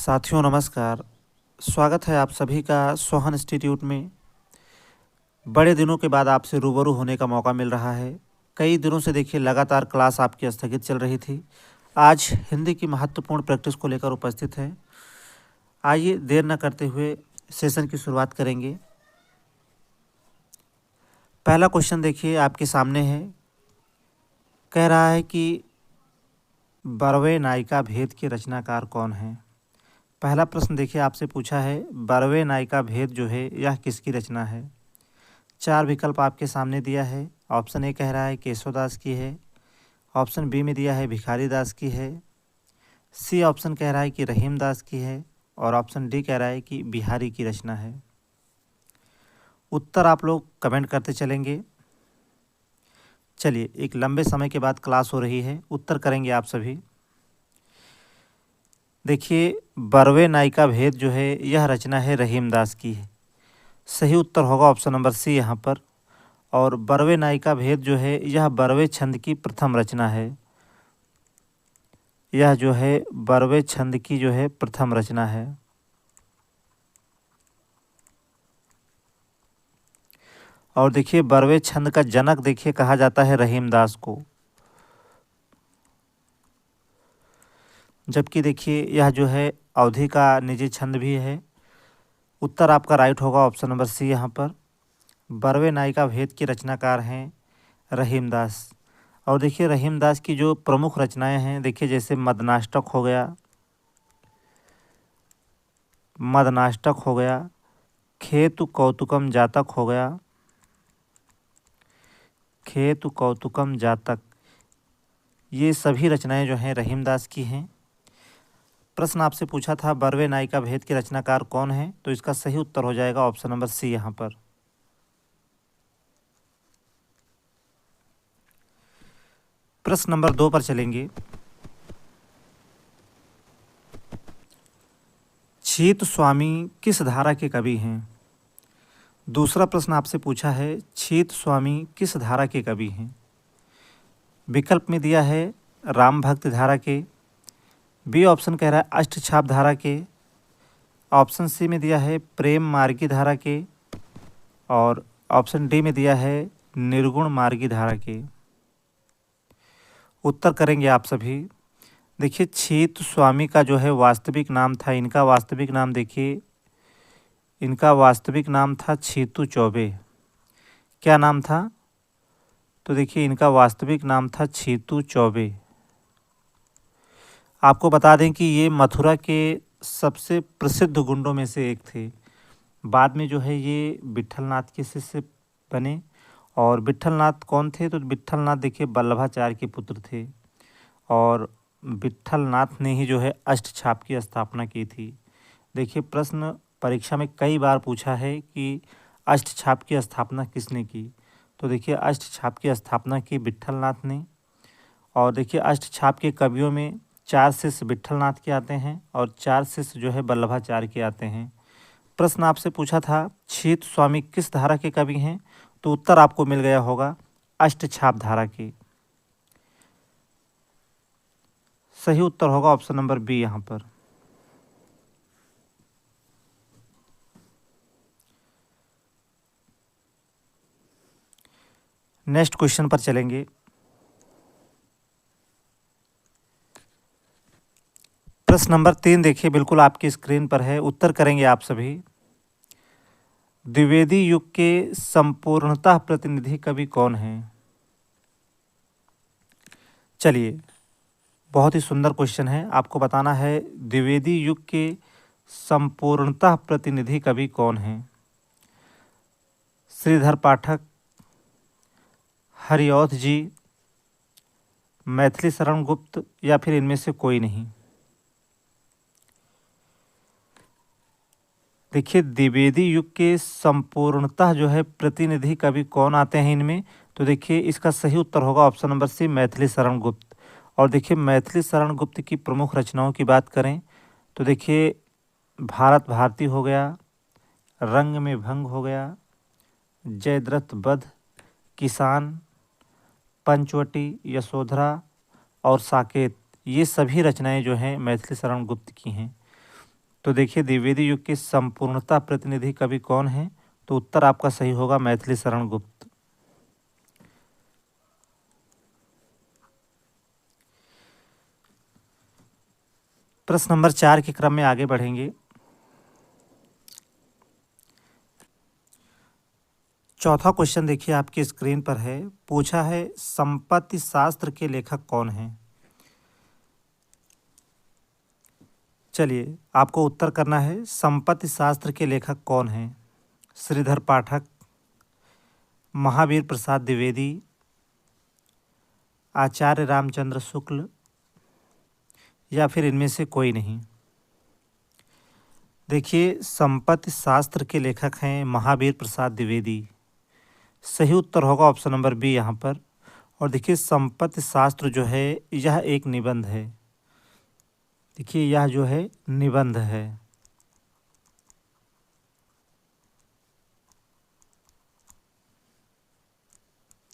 साथियों नमस्कार। स्वागत है आप सभी का सोहन इंस्टीट्यूट में। बड़े दिनों के बाद आपसे रूबरू होने का मौका मिल रहा है। कई दिनों से देखिए लगातार क्लास आपकी स्थगित चल रही थी। आज हिंदी की महत्वपूर्ण प्रैक्टिस को लेकर उपस्थित हैं। आइए देर न करते हुए सेशन की शुरुआत करेंगे। पहला क्वेश्चन देखिए आपके सामने है। कह रहा है कि बरवे नायिका भेद के रचनाकार कौन हैं। पहला प्रश्न देखिए आपसे पूछा है, बरवे नायिका भेद जो है यह किसकी रचना है। 4 विकल्प आपके सामने दिया है। ऑप्शन ए कह रहा है केशवदास की है। ऑप्शन बी में दिया है भिखारी दास की है। सी ऑप्शन कह रहा है कि रहीम दास की है। और ऑप्शन डी कह रहा है कि बिहारी की रचना है। उत्तर आप लोग कमेंट करते चलेंगे। चलिए, एक लंबे समय के बाद क्लास हो रही है, उत्तर करेंगे आप सभी। देखिए, बरवे नायिका भेद जो है यह रचना है रहीम दास की है। सही उत्तर होगा ऑप्शन नंबर सी यहाँ पर। और बरवे नायिका भेद जो है यह बरवे छंद की प्रथम रचना है। यह जो है बरवे छंद की जो है प्रथम रचना है। और देखिए, बरवे छंद का जनक देखिए कहा जाता है रहीम दास को। जबकि देखिए यह जो है अवधि का निजी छंद भी है। उत्तर आपका राइट होगा ऑप्शन नंबर सी यहाँ पर। बरवे नायिका भेद के रचनाकार हैं रहीम दास। और देखिए रहीम दास की जो प्रमुख रचनाएं हैं, देखिए जैसे मदनाष्टक हो गया, खेतु कौतुकम जातक हो गया, खेतु कौतुकम जातक, ये सभी रचनाएं जो हैं रहीम दास की हैं। प्रश्न आपसे पूछा था बरवे नायिका भेद के रचनाकार कौन है, तो इसका सही उत्तर हो जाएगा ऑप्शन नंबर सी यहाँ पर। प्रश्न नंबर 2 पर चलेंगे। छीत स्वामी किस धारा के कवि हैं। दूसरा प्रश्न आपसे पूछा है, छीत स्वामी किस धारा के कवि हैं। विकल्प में दिया है राम भक्त धारा के। बी ऑप्शन कह रहा है अष्टछाप धारा के। ऑप्शन सी में दिया है प्रेम मार्गी धारा के। और ऑप्शन डी में दिया है निर्गुण मार्गी धारा के। उत्तर करेंगे आप सभी। देखिए, छीत स्वामी का जो है वास्तविक नाम था, इनका वास्तविक नाम देखिए, इनका वास्तविक नाम था छीतू चौबे। क्या नाम था? तो देखिए इनका वास्तविक नाम था छीतू चौबे। आपको बता दें कि ये मथुरा के सबसे प्रसिद्ध गुंडों में से एक थे। बाद में जो है ये विट्ठलनाथ के शिष्य बने। और विट्ठलनाथ कौन थे? तो विट्ठलनाथ देखिए वल्लभाचार्य के पुत्र थे। और विट्ठलनाथ ने ही जो है अष्टछाप की स्थापना की थी। देखिए, प्रश्न परीक्षा में कई बार पूछा है कि अष्टछाप की स्थापना किसने की। तो देखिए अष्टछाप की स्थापना की विट्ठलनाथ ने। और देखिए अष्टछाप के कवियों में 4 शिष्य विट्ठलनाथ के आते हैं और 4 शिष्य जो है वल्लभाचार्य के आते हैं। प्रश्न आपसे पूछा था छीत स्वामी किस धारा के कवि हैं, तो उत्तर आपको मिल गया होगा अष्टछाप धारा के। सही उत्तर होगा ऑप्शन नंबर बी यहाँ पर। नेक्स्ट क्वेश्चन पर चलेंगे। प्रश्न नंबर 3 देखिए बिल्कुल आपकी स्क्रीन पर है, उत्तर करेंगे आप सभी। द्विवेदी युग के संपूर्णतः प्रतिनिधि कवि कौन हैं। चलिए, बहुत ही सुंदर क्वेश्चन है। आपको बताना है द्विवेदी युग के संपूर्णतः प्रतिनिधि कवि कौन हैं। श्रीधर पाठक, हरिऔध जी, मैथिली शरण गुप्त, या फिर इनमें से कोई नहीं। देखिए, द्विवेदी युग के संपूर्णतः जो है प्रतिनिधि कवि कौन आते हैं इनमें, तो देखिए इसका सही उत्तर होगा option number C Maithili Sharan Gupt. और देखिए मैथिली शरण गुप्त की प्रमुख रचनाओं की बात करें तो देखिए भारत भारती हो गया, रंग में भंग हो गया, जयद्रथ वध, किसान, पंचवटी, यशोधरा और साकेत, ये सभी रचनाएं जो हैं मैथिली शरण गुप्त की हैं। तो देखिए द्विवेदी युग के संपूर्णता प्रतिनिधि कवि कौन है? तो उत्तर आपका सही होगा मैथिली शरण गुप्त। प्रश्न नंबर 4 के क्रम में आगे बढ़ेंगे। चौथा क्वेश्चन देखिए आपकी स्क्रीन पर है, पूछा है संपत्ति शास्त्र के लेखक कौन हैं? चलिए आपको उत्तर करना है, संपत्ति शास्त्र के लेखक कौन हैं? श्रीधर पाठक, महावीर प्रसाद द्विवेदी, आचार्य रामचंद्र शुक्ल या फिर इनमें से कोई नहीं। देखिए संपत्ति शास्त्र के लेखक हैं महावीर प्रसाद द्विवेदी। सही उत्तर होगा ऑप्शन नंबर बी यहाँ पर। और देखिए संपत्ति शास्त्र जो है यह एक निबंध है। देखिए यह जो है निबंध है।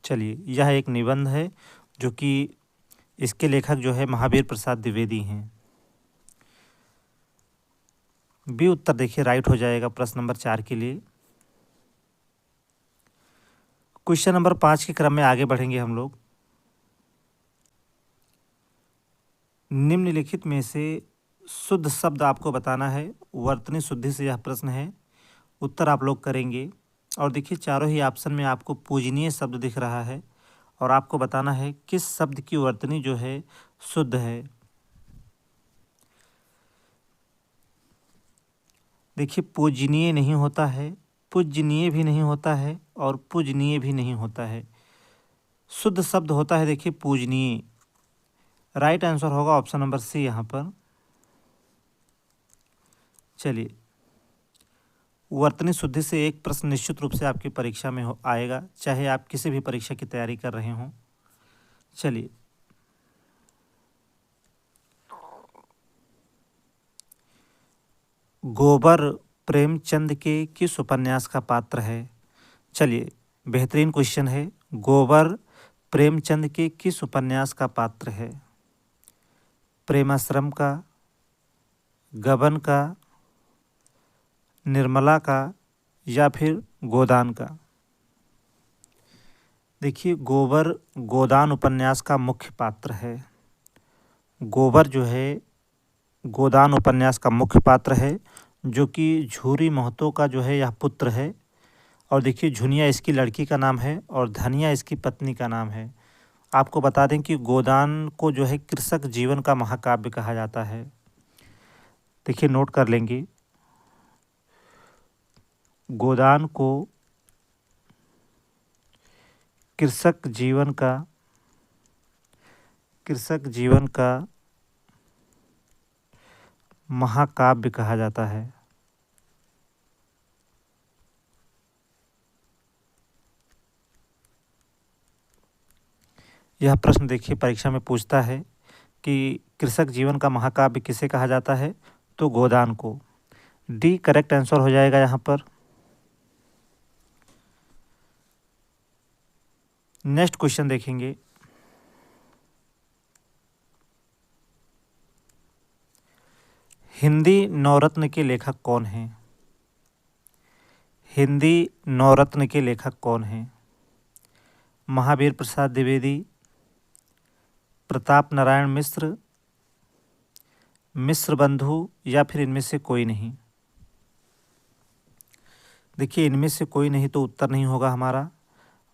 चलिए यह एक निबंध है जो कि इसके लेखक जो है महावीर प्रसाद द्विवेदी हैं। बी उत्तर देखिए राइट हो जाएगा प्रश्न नंबर 4 के लिए। क्वेश्चन नंबर 5 के क्रम में आगे बढ़ेंगे हम लोग। निम्नलिखित में से शुद्ध शब्द आपको बताना है। वर्तनी शुद्धि से यह प्रश्न है, उत्तर आप लोग करेंगे। और देखिए चारों ही ऑप्शन में आपको पूजनीय शब्द दिख रहा है और आपको बताना है किस शब्द की वर्तनी जो है शुद्ध है। देखिए पूजनीय नहीं होता है, पूजनीय भी नहीं होता है और पूजनीय भी नहीं होता है। शुद्ध शब्द होता है देखिए पूजनीय। राइट आंसर होगा ऑप्शन नंबर सी यहाँ पर। चलिए वर्तनी शुद्धि से एक प्रश्न निश्चित रूप से आपकी परीक्षा में आएगा, चाहे आप किसी भी परीक्षा की तैयारी कर रहे हों। चलिए गोबर प्रेमचंद के किस उपन्यास का पात्र है? चलिए बेहतरीन क्वेश्चन है। गोबर प्रेमचंद के किस उपन्यास का पात्र है? प्रेमाश्रम का, गबन का, निर्मला का या फिर गोदान का? देखिए गोबर गोदान उपन्यास का मुख्य पात्र है। गोबर जो है गोदान उपन्यास का मुख्य पात्र है, जो कि झूरी महतो का जो है यह पुत्र है। और देखिए झुनिया इसकी लड़की का नाम है और धनिया इसकी पत्नी का नाम है। आपको बता दें कि गोदान को जो है कृषक जीवन का महाकाव्य कहा जाता है। देखिए नोट कर लेंगे, गोदान को कृषक जीवन का महाकाव्य कहा जाता है। यह प्रश्न देखिए परीक्षा में पूछता है कि कृषक जीवन का महाकाव्य किसे कहा जाता है? तो गोदान को। डी करेक्ट आंसर हो जाएगा यहाँ पर। नेक्स्ट क्वेश्चन देखेंगे। हिंदी नवरत्न के लेखक कौन हैं? हिंदी नवरत्न के लेखक कौन हैं? महावीर प्रसाद द्विवेदी, प्रताप नारायण मिश्र, मिश्र बंधु या फिर इनमें से कोई नहीं। देखिए इनमें से कोई नहीं तो उत्तर नहीं होगा हमारा।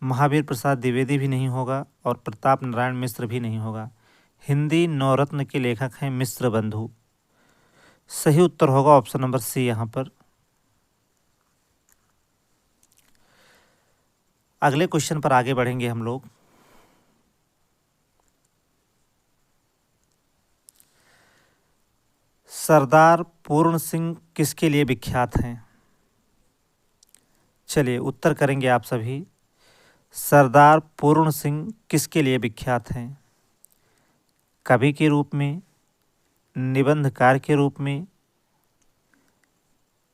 महावीर प्रसाद द्विवेदी भी नहीं होगा और प्रताप नारायण मिश्र भी नहीं होगा। हिंदी नवरत्न के लेखक हैं मिश्र बंधु। सही उत्तर होगा ऑप्शन नंबर सी यहाँ पर। अगले क्वेश्चन पर आगे बढ़ेंगे हम लोग। सरदार पूर्ण सिंह किसके लिए विख्यात हैं? चलिए उत्तर करेंगे आप सभी। सरदार पूर्ण सिंह किसके लिए विख्यात हैं? कवि के रूप में, निबंधकार के रूप में,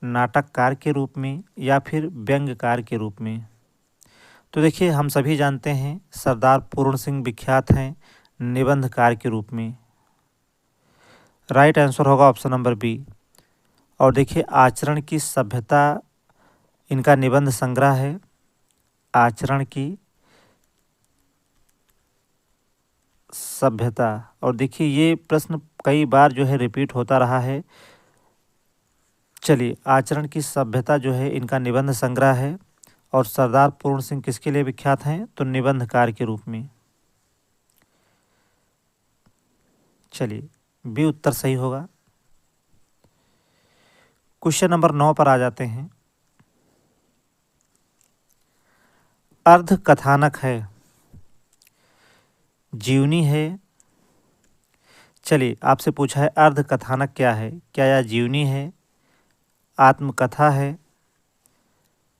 नाटककार के रूप में या फिर व्यंग्यकार के रूप में? तो देखिए हम सभी जानते हैं सरदार पूर्ण सिंह विख्यात हैं निबंधकार के रूप में। राइट आंसर होगा ऑप्शन नंबर बी। और देखिए आचरण की सभ्यता इनका निबंध संग्रह है। आचरण की सभ्यता। और देखिए ये प्रश्न कई बार जो है रिपीट होता रहा है। चलिए, आचरण की सभ्यता जो है इनका निबंध संग्रह है। और सरदार पूर्ण सिंह किसके लिए विख्यात हैं? तो निबंधकार के रूप में। चलिए, बी उत्तर सही होगा। क्वेश्चन नंबर 9 पर आ जाते हैं। अर्ध कथानक है, जीवनी है। चलिए, आपसे पूछा है अर्ध कथानक क्या है? क्या यह जीवनी है, आत्मकथा है,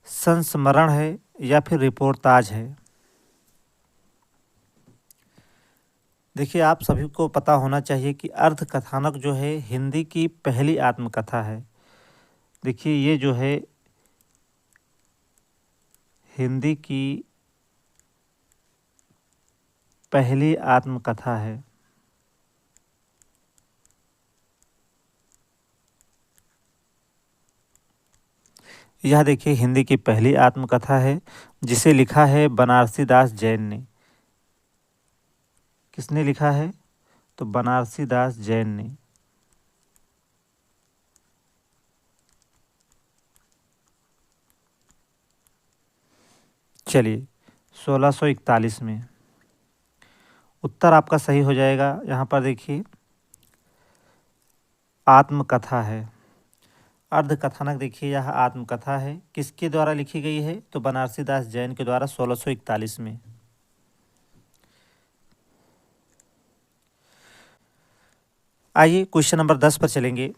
संस्मरण है या फिर रिपोर्टाज है? देखिए, आप सभी को पता होना चाहिए कि अर्ध कथानक जो है हिंदी की पहली आत्मकथा है। देखिए, ये जो है हिंदी की पहली आत्मकथा है। यह देखिए हिंदी की पहली आत्मकथा है, जिसे लिखा है बनारसी दास जैन ने। किसने लिखा है? तो बनारसी दास जैन ने। चलिए, 1641 में। उत्तर आपका सही हो जाएगा। यहाँ पर देखिए आत्मकथा है। अर्ध कथानक देखिए यह आत्मकथा है। किसके द्वारा लिखी गई है? तो बनारसी दास जैन के द्वारा 1641 में। आइए क्वेश्चन नंबर 10 पर चलेंगे।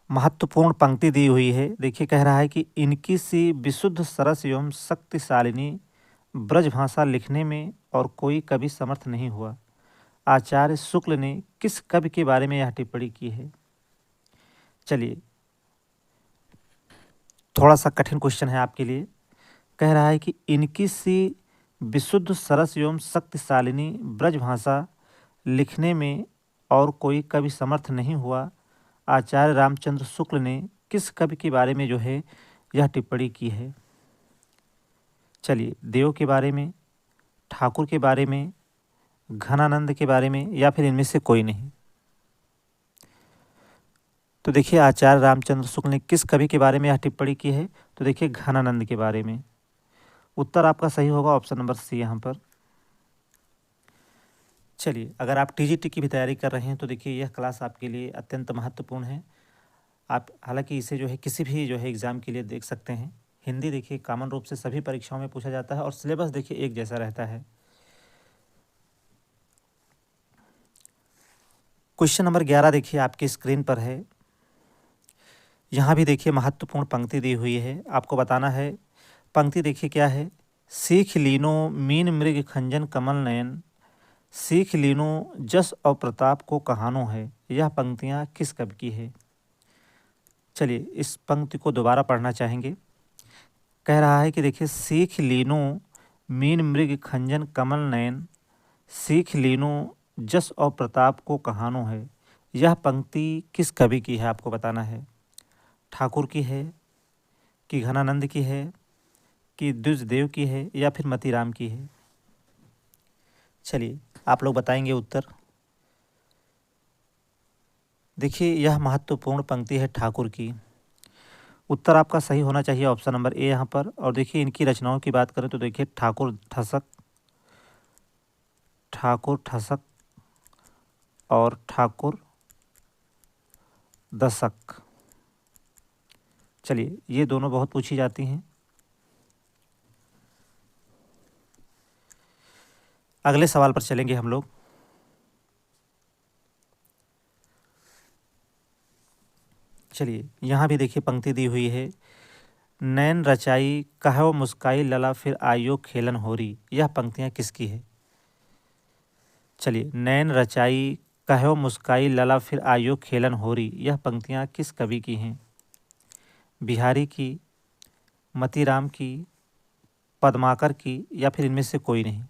महत्वपूर्ण पंक्ति दी हुई है। देखिए कह रहा है कि इनकी सी विशुद्ध सरस एवं शक्तिशालिनी ब्रजभाषा लिखने में और कोई कभी समर्थ नहीं हुआ। आचार्य शुक्ल ने किस कवि के बारे में यह टिप्पणी की है? चलिए, थोड़ा सा कठिन क्वेश्चन है आपके लिए। कह रहा है कि इनकी सी विशुद्ध सरस एवं शक्तिशालिनी ब्रजभाषा लिखने में और कोई कवि समर्थ नहीं हुआ। आचार्य रामचंद्र शुक्ल ने किस कवि के बारे में जो है यह टिप्पणी की है? चलिए, देव के बारे में, ठाकुर के बारे में, घनानंद के बारे में या फिर इनमें से कोई नहीं। तो देखिए आचार्य रामचंद्र शुक्ल ने किस कवि के बारे में यह टिप्पणी की है? तो देखिए घनानंद के बारे में। उत्तर आपका सही होगा ऑप्शन नंबर सी यहाँ पर। चलिए, अगर आप टीजीटी की भी तैयारी कर रहे हैं तो देखिए यह क्लास आपके लिए अत्यंत महत्वपूर्ण है। आप हालांकि इसे जो है किसी भी जो है एग्ज़ाम के लिए देख सकते हैं। हिंदी देखिए कॉमन रूप से सभी परीक्षाओं में पूछा जाता है और सिलेबस देखिए एक जैसा रहता है। क्वेश्चन नंबर 11 देखिए आपकी स्क्रीन पर है। यहाँ भी देखिए महत्वपूर्ण पंक्ति दी हुई है, आपको बताना है। पंक्ति देखिए क्या है? सीख लीनो मीन मृग खंजन कमल नयन, सीख लीनो जस और प्रताप को कहानो है। यह पंक्तियाँ किस कवि की है? चलिए, इस पंक्ति को दोबारा पढ़ना चाहेंगे। कह रहा है कि देखिए सीख लीनो मीन मृग खंजन कमल नयन, सीख लीनो जस और प्रताप को कहानो है। यह पंक्ति किस कवि की है आपको बताना है। ठाकुर की है, कि घनानंद की है, कि द्विजदेव की है या फिर मतीराम की है? चलिए, आप लोग बताएंगे उत्तर। देखिए यह महत्वपूर्ण पंक्ति है ठाकुर की। उत्तर आपका सही होना चाहिए ऑप्शन नंबर ए यहाँ पर। और देखिए इनकी रचनाओं की बात करें तो देखिए ठाकुर ठसक, ठाकुर ठसक और ठाकुर दशक। चलिए, ये दोनों बहुत पूछी जाती हैं। अगले सवाल पर चलेंगे हम लोग। चलिए, यहाँ भी देखिए पंक्ति दी हुई है। नैन रचाई कहो मुस्काई लला फिर आयो खेलन होरी। यह पंक्तियाँ किसकी है? चलिए, नैन रचाई कहो मुस्काई लला फिर आयो खेलन होरी। यह पंक्तियाँ किस कवि की हैं? बिहारी की, मतीराम की, पद्माकर की या फिर इनमें से कोई नहीं?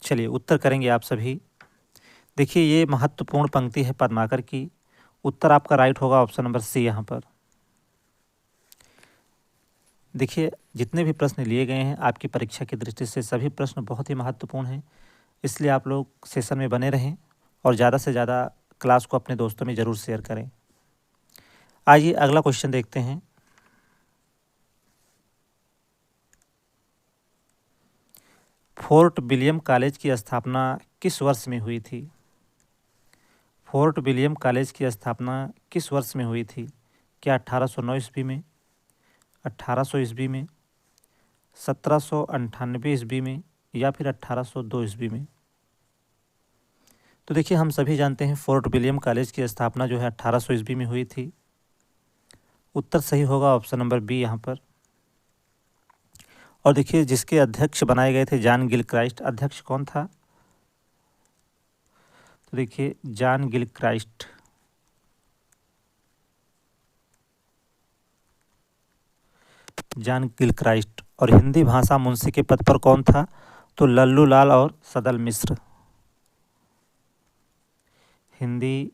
चलिए उत्तर करेंगे आप सभी। देखिए ये महत्वपूर्ण पंक्ति है पद्माकर की। उत्तर आपका राइट होगा ऑप्शन नंबर सी यहाँ पर। देखिए जितने भी प्रश्न लिए गए हैं आपकी परीक्षा की दृष्टि से सभी प्रश्न बहुत ही महत्वपूर्ण हैं, इसलिए आप लोग सेशन में बने रहें और ज़्यादा से ज़्यादा क्लास को अपने दोस्तों में ज़रूर शेयर करें। आइए अगला क्वेश्चन देखते हैं। फोर्ट विलियम कॉलेज की स्थापना किस वर्ष में हुई थी? फोर्ट विलियम कॉलेज की स्थापना किस वर्ष में हुई थी? क्या 1809 ईस्वी में, 1800 ईस्वी में, 1798 ईस्वी में या फिर 1802 ईस्वी में? तो देखिए हम सभी जानते हैं फोर्ट विलियम कॉलेज की स्थापना जो है 1800 ईस्वी में हुई थी। उत्तर सही होगा ऑप्शन नंबर बी यहाँ पर। और देखिए जिसके अध्यक्ष बनाए गए थे जॉन गिलक्राइस्ट, अध्यक्ष कौन था? तो देखिए जॉन गिलक्राइस्ट। John Gilchrist. और हिंदी भाषा मुंशी के पद पर कौन था? तो लल्लू लाल और सदल मिश्र। हिंदी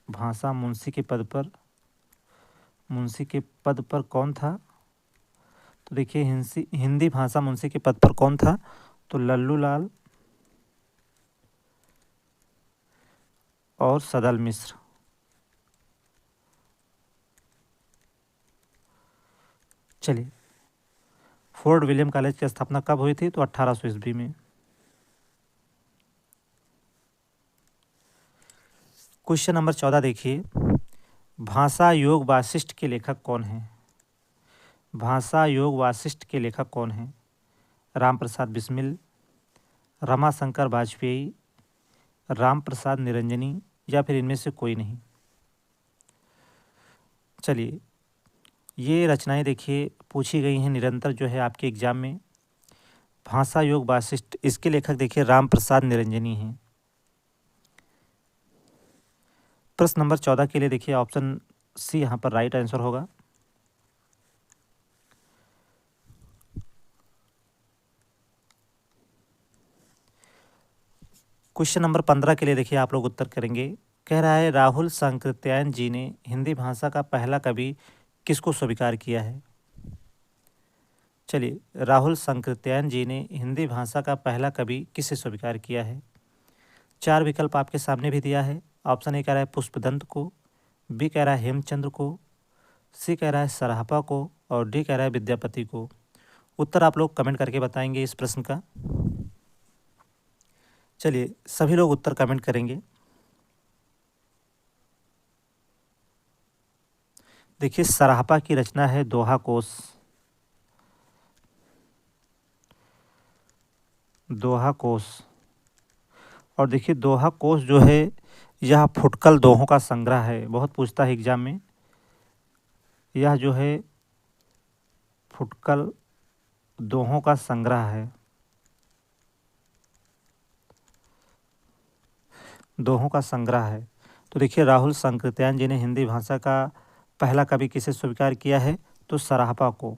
भाषा मुंशी के पद पर कौन था? तो देखिए हिंदी भाषा मुंशी के पद पर कौन था? तो लल्लू लाल और सदल मिश्र। चलिए फोर्ट विलियम कॉलेज की स्थापना कब हुई थी? तो 1800 ईस्वी में। क्वेश्चन नंबर 14 देखिए। भाषा योग वासिष्ठ के लेखक कौन हैं? भाषा योग वासिष्ठ के लेखक कौन हैं? राम प्रसाद बिस्मिल, रमाशंकर वाजपेयी, राम प्रसाद निरंजनी या फिर इनमें से कोई नहीं? चलिए ये रचनाएं देखिए पूछी गई हैं निरंतर जो है आपके एग्जाम में। भाषा योग वासिष्ठ, इसके लेखक देखिए राम प्रसाद निरंजनी हैं। प्रश्न नंबर 14 के लिए देखिए ऑप्शन सी यहाँ पर राइट आंसर होगा। क्वेश्चन नंबर 15 के लिए देखिए आप लोग उत्तर करेंगे। कह रहा है राहुल सांकृत्यायन जी ने हिंदी भाषा का पहला कवि किसको स्वीकार किया है? चलिए राहुल सांकृत्यायन जी ने हिंदी भाषा का पहला कवि किसे स्वीकार किया है? 4 विकल्प आपके सामने भी दिया है। ऑप्शन ए कह रहा है पुष्पदंत को, बी कह रहा है हेमचंद्र को, सी कह रहा है सराहपा को और डी कह रहा है विद्यापति को। उत्तर आप लोग कमेंट करके बताएंगे इस प्रश्न का। चलिए सभी लोग उत्तर कमेंट करेंगे। देखिए सराहपा की रचना है दोहा कोश। दोहा कोश। और देखिए दोहा कोश जो है यह फुटकल दोहों का संग्रह है, बहुत पूछता है एग्जाम में। यह जो है फुटकल दोहों का संग्रह है, दोहों का संग्रह है। तो देखिए राहुल सांकृत्यायन जी ने हिंदी भाषा का पहला कवि किसे स्वीकार किया है? तो सराहपा को।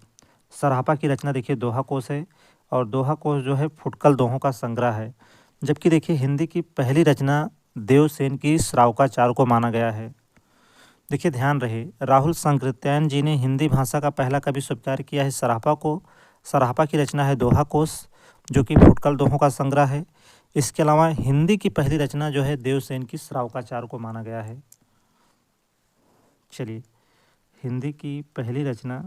सराहपा की रचना देखिए दोहा कोश है और दोहा कोश जो है फुटकल दोहों का संग्रह है। जबकि देखिए हिंदी की पहली रचना देवसेन की श्रावकाचार को माना गया है। देखिए ध्यान रहे राहुल सांकृत्यायन जी ने हिंदी भाषा का पहला कवि स्वीकार किया है सराहपा को। सराहपा की रचना है दोहा कोश जो कि फुटकल दोहों का संग्रह है। इसके अलावा हिंदी की पहली रचना जो है देवसेन की श्रावकाचार को माना गया है। चलिए हिंदी की पहली रचना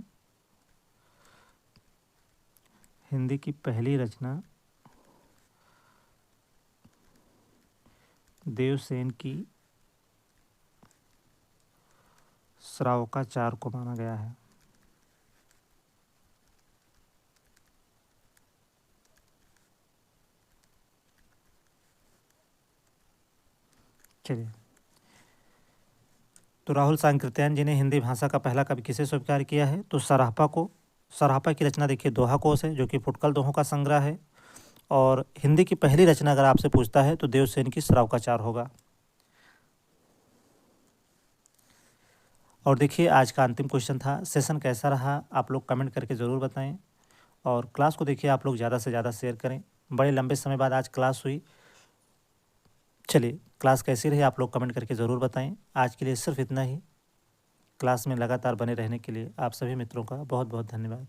देवसेन की श्रावकाचार को माना गया है। चलिए तो राहुल सांकृत्यायन जी ने हिंदी भाषा का पहला कवि किसे स्वीकार किया है? तो सराहपा को। सराहपा की रचना देखिए दोहा कोश है जो कि फुटकल दोहों का संग्रह है। और हिंदी की पहली रचना अगर आपसे पूछता है तो देवसेन की श्रावकाचार होगा। और देखिए आज का अंतिम क्वेश्चन था। सेशन कैसा रहा आप लोग कमेंट करके ज़रूर बताएं और क्लास को देखिए आप लोग ज़्यादा से ज़्यादा शेयर करें। बड़े लंबे समय बाद आज क्लास हुई। चलिए, क्लास कैसी रही आप लोग कमेंट करके ज़रूर बताएं। आज के लिए सिर्फ इतना ही। क्लास में लगातार बने रहने के लिए आप सभी मित्रों का बहुत बहुत धन्यवाद।